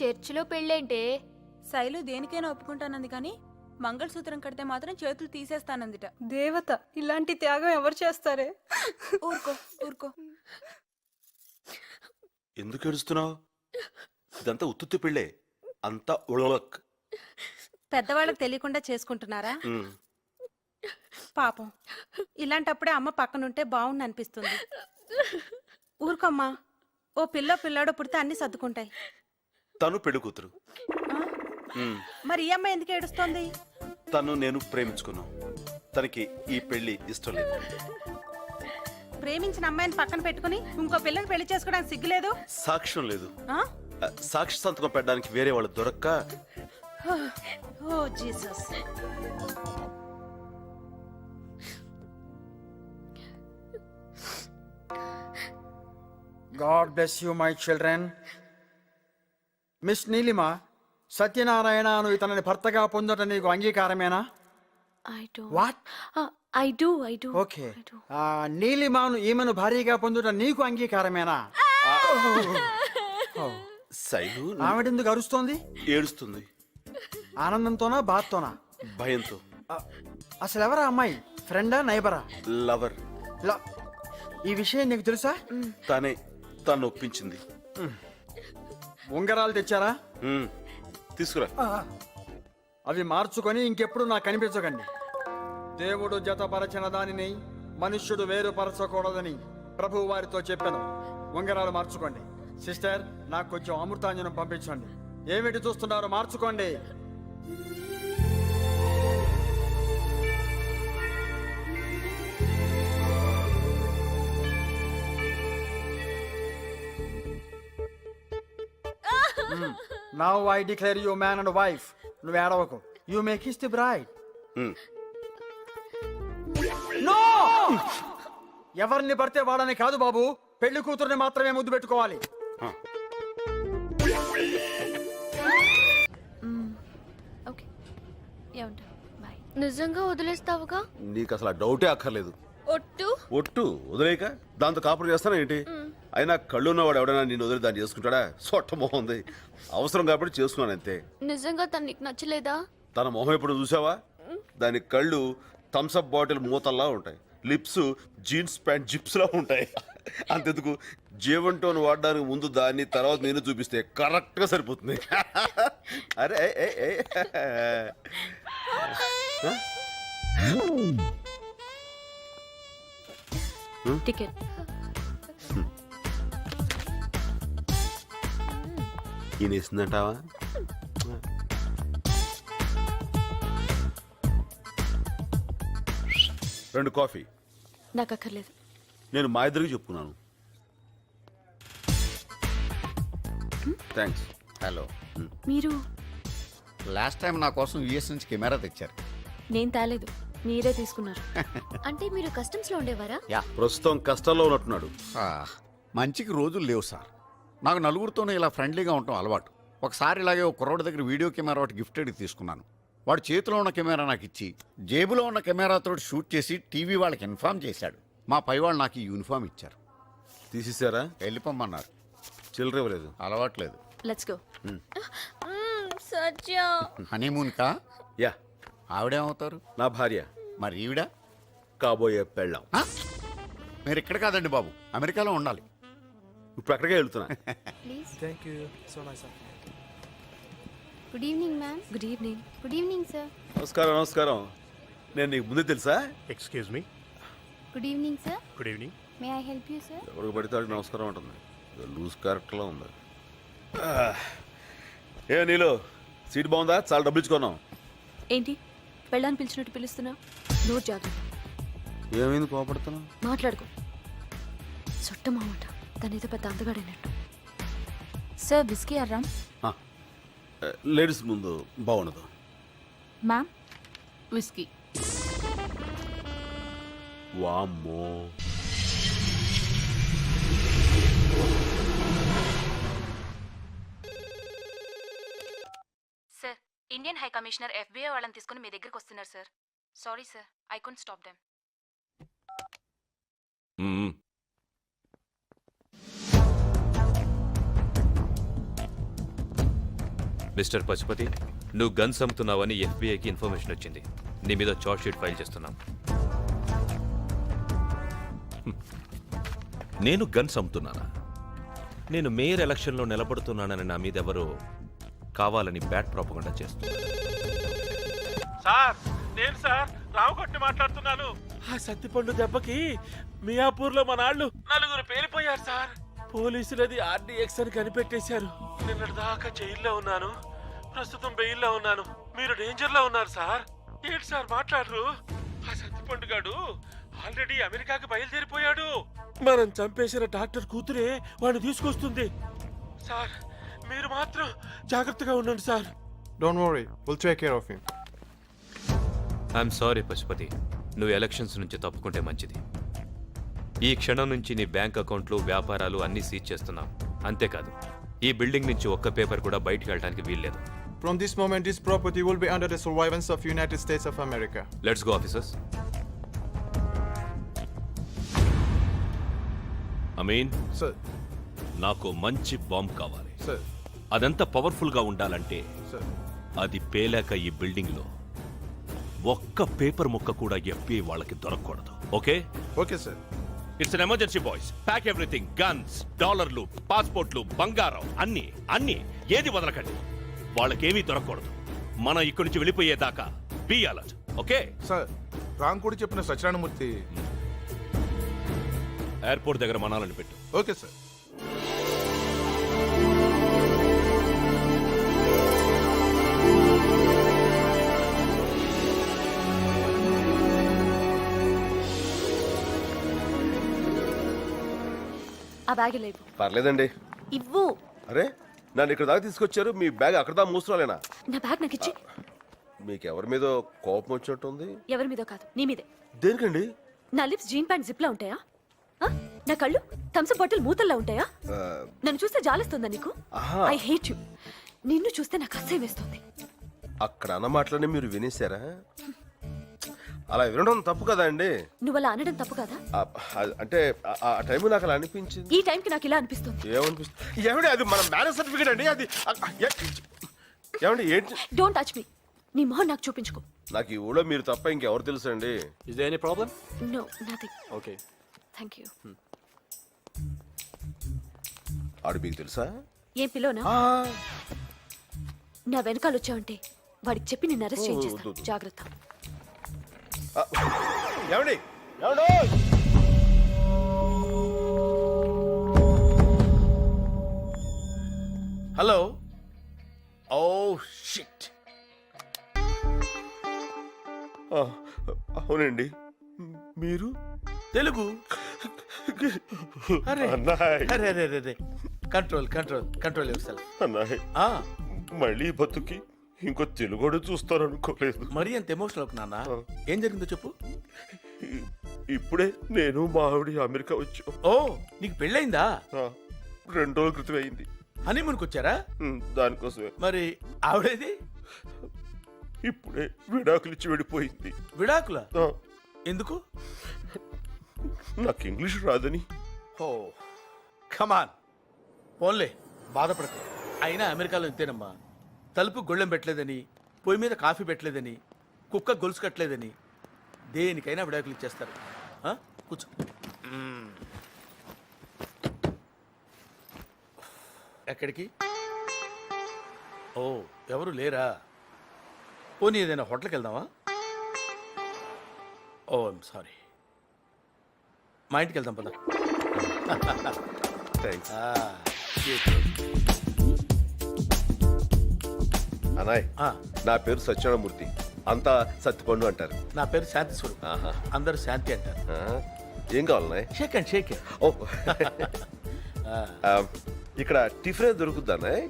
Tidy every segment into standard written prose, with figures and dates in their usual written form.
చర్చిలో పెళ్ళేంటే? శైలు దేనికైనా ఒప్పుకుంటానంది కానీ మంగళసూత్రం కడితే మాత్రం చేతులు తీసేస్తానందిట. దేవత ఇలాంటి త్యాగం ఎవరు చేస్తారే? ఊరుకో ఊరుకో. ఎందుకు ఏడుస్తున్నావు? ఇదంతా ఉత్తుత్తి పెళ్ళే, అంతా ఉళలక్. పెద్దవాళ్ళకి తెలియకుండా చేసుకుంటున్నారా? పాపం ఇలాంటప్పుడే అమ్మ పక్కనుంటే బాగుండు అనిపిస్తుంది. ఊరుకోమ్మా, ఓ పిల్లాడో పుడితే అన్ని సర్దుకుంటాయి. తను పెళ్లి కూతురు. మరి ఈ అమ్మాయి ఎందుకు ఏడుస్తోంది? తను నేను ప్రేమించుకున్నాం. తనకి ఈ పెళ్లి ఇష్టం లేదు. ప్రేమించిన అమ్మాయిని పక్కన పెట్టుకుని ఇంకో పిల్లని పెళ్లి చేసుకోవడానికి సిగ్గులేదు? సాక్ష్యం లేదు. ఆ? సాక్షి సంతకం పెట్టడానికి వేరే వాళ్ళు దొరక్క. Oh Jesus. God bless you, my children. Miss Neelima, సత్యనారాయణను ఇతనిని భర్తగా పొందటం నీకు అంగీకారమేనా? I do. What? I do. Okay. నీలిమను ఈమెను భార్యగా పొందటం నీకు అంగీకారమేనా? శైలు ఆవిడెందుకు అరుస్తోంది? ఏడుస్తుంది. ఆనందంతోనా బాధతోనా? భయంతో. అసలు ఎవరా అమ్మాయి? ఫ్రెండా నైబరా? లవర్. ఈ విషయం నీకు తెలుసా? తను ఒప్పించింది. ఉంగరాలు తెచ్చారా? తీసుకురా. అవి మార్చుకొని ఇంకెప్పుడు నాకు కనిపించకండి. దేవుడు జతపరచిన దానిని మనుష్యుడు వేరుపరచకూడదని ప్రభు వారితో చెప్పాను. ఉంగరాలు మార్చుకోండి. సిస్టర్, నాకు కొంచెం అమృతాంజనం పంపించండి. ఏమిటి చూస్తున్నారు? మార్చుకోండి. Now I declare you man and wife. నువ్వు ఏడవకు. You may kiss the bride. No! ఎవరిని పడితే వాడని కాదు బాబు, పెళ్లి కూతురుని మాత్రమే ముద్దు పెట్టుకోవాలి. Okay, bye. నిజంగా వదిలేస్తావుగా? నీకు అసలు డౌటే అక్కర్లేదు. ఒట్టు వదిలేక దాంతో కాపురం చేస్తానా ఏంటి? అయినా కళ్ళున్నవాడు ఎవడైనా నేను వదిలి దాన్ని చేసుకుంటాడా? సొట్ట మొహం ఉంది. అవసరం కాబట్టి చేసుకున్నాను అంతే. నిజంగా తను నీకు నచ్చలేదా? తన మొహం ఎప్పుడు చూసావా? దాని కళ్ళు థమ్స్అప్ బాటిల్ మూతల్లా ఉంటాయి. లిప్స్ జీన్స్ ప్యాంట్ జిప్స్ లా ఉంటాయి. అంతెందుకు, జీవన్ టోన్ వాడడానికి ముందు దాన్ని, తర్వాత నేను చూపిస్తే కరెక్ట్ గా సరిపోతుంది. అరే టికెట్. ఈయన ఇస్తుందంటావా? రెండు కాఫీ. నాకు అక్కర్లేదు. నేను మా ఇద్దరికి చెప్పుకున్నాను. థ్యాంక్స్. హలో. మీరు లాస్ట్ టైం నా కోసం యుఎస్ నుంచి కెమెరా తెచ్చారు. నేను తేలేదు, మీరే తీసుకున్నారు. అంటే మీరు కస్టమ్స్ లో ఉండేవారా? ప్రస్తుతం కష్టాల్లో ఉన్నట్టున్నాడు. మంచికి రోజులు లేవు సార్. నాకు నలుగురితోనే ఇలా ఫ్రెండ్లీగా ఉండటం అలవాటు. ఒకసారి ఇలాగే ఒక కుర్రోడి దగ్గర వీడియో కెమెరా ఒకటి గిఫ్టెడ్ తీసుకున్నాను. వాడు చేతిలో ఉన్న కెమెరా నాకు ఇచ్చి జేబులో ఉన్న కెమెరాతో షూట్ చేసి టీవీ వాళ్ళకి ఇన్ఫార్మ్ చేశాడు. మా పై వాళ్ళు నాకు ఈ యూనిఫామ్ ఇచ్చారు. తీసేశారా? వెళ్ళిపోమన్నారు. చిల్లర ఇవ్వలేదు. అలవాట్లేదు. Let's go. సత్య. హనీమూన్ కా? యా. ఆవిడేమవుతారు? నా భార్య. మరి ఈవిడ? కాబోయే పెళ్ళాం. మీరు ఇక్కడ కాదండి బాబు, అమెరికాలో ఉండాలి. ఇప్పుడు అక్కడికే వెళ్తున్నా. Thank you. So nice of you. Good evening ma'am. Good evening. Good evening sir. నమస్కారం. నమస్కారం. నేను నీకు ముందే తెలుసా? Excuse me. Good evening sir. Good evening. May I help you sir? ఎవరికి పడితే వాడికి నమస్కారం ఉంటుంది. లూజ్ క్యారెక్టర్లా ఉంది. ఏ నీలో సీట్ బాగుందా? చాలా డబ్బులు ఇచ్చుకున్నాం. ఏంటి పెళ్ళాన్ని పిలిచినట్టు పిలుస్తున్నావు? నోట్ జాగ్రత్త. ఏమైంది కోపడుతున్నావు? మాట్లాడుకో. చుట్టమామాట తనేదో పెద్ద అందగాడైనట్టు. సార్ బిస్కీ అర్రామ్. లేడీస్ ముందు బాగుండదు. Ma'am whisky. వామ్మో. Sir, Indian high commissioner FBI వాళ్ళని తీసుకుని మీ దగ్గరికి వస్తున్నారు sir. Sorry sir, I couldn't stop them. Mister Pashupati, నువ్వు గన్స్ అమ్ముతున్నావని ఎఫ్బీఐకి ఇన్ఫర్మేషన్ వచ్చింది. నీ మీద చార్జ్ షీట్ ఫైల్ చేస్తున్నాం. నేను గన్స్ అమ్ముతున్నానా? నేను మేయర్ ఎలక్షన్లో నిలబడుతున్నానని నా మీద ఎవరో కావాలని బ్యాడ్ ప్రాపగండా చేస్తున్నారు. సార్, నేను సార్ రావుకొట్టి మాట్లాడుతున్నాను. ఆ సత్తిపండు దెబ్బకి మియాపూర్లో మా నాళ్ళు 4 పేలిపోయారు సార్. పోలీసులది ఆర్డీఎక్స్ అని కనిపెట్టేశారు. నిన్నటి దాకా జైల్లో ఉన్నాను, ప్రస్తుతం బెయిల్లో ఉన్నాను. మీరు డేంజర్ లో ఉన్నారు సార్. ఏంటి సార్ మాట్లాడరు? ఆ సత్తిపండు గాడు ఆల్రెడీ అమెరికాకి బయలుదేరిపోయాడు. మనం చంపేసిన డాక్టర్ కూతురే వాడిని తీసుకొస్తుంది. సార్, మీరు మాత్రం జాగ్రత్తగా ఉండండి sir. Don't worry, we'll take care of him. I'm sorry Pashupati, నువ్వు ఎలక్షన్స్ నుంచి తప్పుకుంటే మంచిది. ఈ క్షణం నుంచి నీ బ్యాంక్ అకౌంట్లు, వ్యాపారాలు అన్నీ సీజ్ చేస్తున్నాం. అంతేకాదు, ఈ బిల్డింగ్ నుంచి ఒక్క పేపర్ కూడా బయటికి వెళ్ళడానికి వీల్లేదు. From this moment, this property will be under the surveillance of United States of America. Let's go officers. Amin, Sir, నాకు మంచి బాంబ్ కావాలి. sir, అదెంత పవర్ఫుల్గా ఉండాలంటే sir. అది పేలాక ఈ బిల్డింగ్లో ఒక్క పేపర్ ముక్క కూడా ఎఫ్బీఐ వాళ్ళకి దొరకకూడదు. Okay? Okay, sir. It's an emergency boys. Pack everything. Guns, డాలర్లు, పాస్పోర్ట్లు, బంగారం, అన్ని ఏది వదలకండి. వాళ్ళకేమీ దొరకకూడదు. మనం ఇక్కడి నుంచి వెళ్ళిపోయేదాకా బీ అలర్ట్. ఓకే? Sir, రాంకోడి చెప్పిన సత్యనారాయణమూర్తి. ఎయిర్పోర్ట్ దగ్గర మనాలని పెట్టు. Okay, sir. ఆ బ్యాగ్ లేవు. పర్లేదండి. ఇవ్వు. అరే, నన్ను ఇక్కడ దాకా తీసుకొచ్చారు, మీ బ్యాగ్ అక్కడ దాకా మూసుకోలేనా? నా బ్యాగ్ నాకు ఇచ్చి. మీకు ఎవరి మీద కోపం వచ్చినట్టుంది? ఎవరి మీదో కాదు, నీ మీదే. దేనికండి? నా లిప్స్ జీన్ ప్యాంట్ జిప్ లా ఉంటాయా? ఆ? నా కళ్ళు థమ్స్ అప్ బాటిల్ మూతల్లా ఉంటాయా? నన్ను చూస్తే జాలిస్తుందా నీకు? ఆహా. I hate you. నిన్ను చూస్తే నాకు అసహ్యం వేస్తుంది. అక్కడ అన్న మాటలనే మీరు వినేశారా? అలా వినడం తప్పు కదా అండి. నువ్వు అలా అనడం తప్పు కదా? అంటే ఆ టైం నాకు అలా అనిపించింది. ఈ టైంకి నాకు ఇలా అనిపిస్తుంది. ఏమనిపిస్తుంది? ఏమండి, అది మన మ్యారేజ్ సర్టిఫికేట్ అండి. అది ఏమండి ఏంటి? Don't touch me. నీ మొహం నాకు చూపించుకో. నాకు ఈ ఊళ్ళో మీరు తప్ప ఇంకెవరు తెలుసు అండి? Is there any problem? No, nothing. Okay. Thank you. ఆడు మీకు తెలుసా? ఏం పిలోనా? నా వెనకాల వచ్చావంటే వాడికి చెప్పి నిన్ను అరెస్ట్ చేయించేస్తాను. జాగ్రత్త. ఏమండి? ఏమండి? హలో. Oh shit. అవునండి, మీరు తెలుగు? అరే అన్నాయ్. అరే అరే అరే control control control yourself. అన్నాయ్, మళ్ళీ బతుకి ఇంకో తెలుగుడు చూస్తారనుకోలేదు. మరీ అంత ఎమోషనల్ అవుకు నాన్న. ఏం జరిగిందో చెప్పు. ఇప్పుడే నేను మా ఆవిడ అమెరికా వచ్చాం. ఓ, నీకు పెళ్ళైందా? 2 రోజుల క్రితం అయింది. హనీమూన్కి వచ్చారా? దానికోసమే. మరి ఆవిడేది? ఇప్పుడే విడాకులు ఇచ్చి వెళ్ళిపోయింది. విడాకుల? ఎందుకు? నాకు ఇంగ్లీష్ రాదని. ఓ కమాన్, పోన్లే, బాధపడకు. అయినా అమెరికాలో ఇంతేనమ్మా. తలుపు గొళ్ళెం పెట్టలేదని, పొయ్యి మీద కాఫీ పెట్టలేదని, కుక్క గొలుసు కట్టలేదని దేనికైనా విడాకులు ఇచ్చేస్తారు. కూర్చో. ఎక్కడికి? ఓ, ఎవరు లేరా? పోనీ ఏదైనా హోటల్కి వెళ్దామా? ఓ ఐమ్ సారీ. మా ఇంటికి వెళ్దాం పద. అనాయ్, నా పేరు సత్యనారాయణమూర్తి, అంతా సత్తిపండు అంటారు. నా పేరు శాంతి స్వరూప్, అందరూ శాంతి అంటారు. ఏం కావాలన్నాయ్? షేక్ అండ్ షేక్. ఓ, ఇక్కడ టిఫిన్ దొరుకుద్దా అన్నాయ్?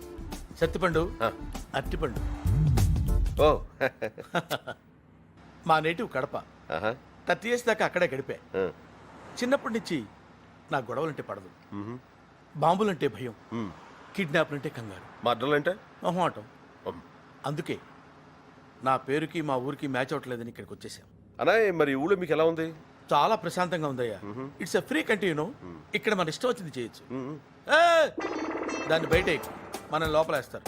సత్తిపండు, అరటిపండు. ఓ, మా నేటివ్ కడప. 30 years దాకా అక్కడే గడిపా. చిన్నప్పటి నుంచి నా గొడవలంటే పడదు, బాంబులంటే భయం, కిడ్నాప్లంటే కంగారు, మర్డర్లంటే మొహమాటం. అందుకే నా పేరుకి మా ఊరికి మ్యాచ్ అవ్వట్లేదని ఇక్కడికి వచ్చేసాం. అనాయ్, మరి ఊళ్ళో మీకు ఎలా ఉంది? చాలా ప్రశాంతంగా ఉందయ్యా. It's a free country, you know. ఇక్కడ మన ఇష్టం వచ్చింది చేయొచ్చు. దాన్ని బయట మనం లోపలేస్తారు.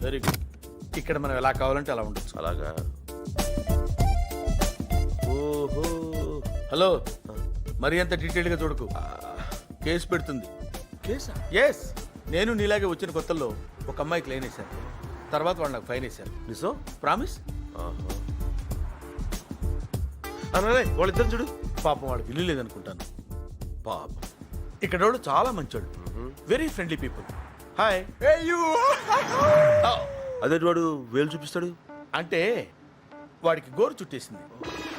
Very good. ఇక్కడ మనం ఎలా కావాలంటే అలా ఉండొచ్చు. అలాగా. ఓహో, హలో, మరి అంత డీటెయిల్గా చూడకు, కేసు పెడుతుంది. కేసా? ఎస్, నేను నీలాగే వచ్చిన కొత్తల్లో ఒక అమ్మాయికి లైన్ వేశాను, తర్వాత వాళ్ళు నాకు ఫైన్ వేశారు. నిజం? ప్రామిస్. అరే వాళ్ళిద్దరు చూడు. పాపం వాడు విల్లు లేదనుకుంటాను. పాపం. ఇక్కడ వాళ్ళు చాలా మంచోళ్ళు, వెరీ ఫ్రెండ్లీ పీపుల్. హాయ్. అదే వాడు వేలు చూపిస్తాడు. అంటే వాడికి గోరు చుట్టేసింది,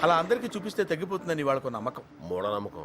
అలా అందరికీ చూపిస్తే తగ్గిపోతుందని వాళ్ళకు నమ్మకం. మూఢనమ్మకం.